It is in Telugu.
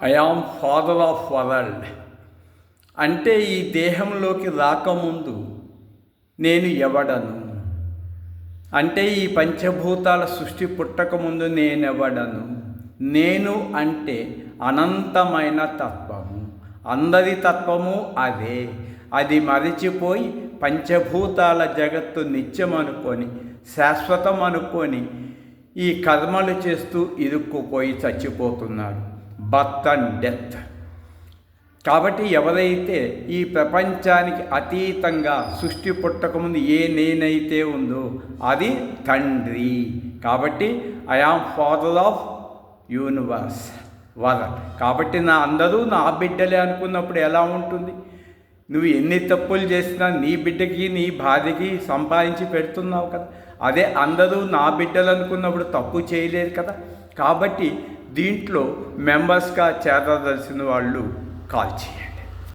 I am father of world అంటే ఈ దేహంలోకి రాకముందు నేను ఎవడను, అంటే ఈ పంచభూతాల సృష్టి పుట్టకముందు నేనెవడను. నేను అంటే అనంతమైన తత్వము, అందరి తత్వము అదే. అది మరిచిపోయి పంచభూతాల జగత్తు నిత్యం అనుకొని, శాశ్వతం అనుకొని ఈ కర్మలు చేస్తూ ఇరుక్కుపోయి చచ్చిపోతున్నాడు. Birth and death. కాబట్టి ఎవరైతే ఈ ప్రపంచానికి అతీతంగా సృష్టి పుట్టకముందు ఏ నేనైతే ఉందో అది తండ్రి. కాబట్టి I am father of universe world. కాబట్టి అందరూ నా బిడ్డలే అనుకున్నప్పుడు ఎలా ఉంటుంది? నువ్వు ఎన్ని తప్పులు చేసినా నీ బిడ్డకి నీ భార్యకి సంపాదించి పెడుతున్నావు కదా. అదే అందరూ నా బిడ్డలు అనుకున్నప్పుడు తప్పు చేయలేదు కదా. కాబట్టి దీంట్లో మెంబర్స్గా చేరదలసిన వాళ్ళు కాల్ చేయండి.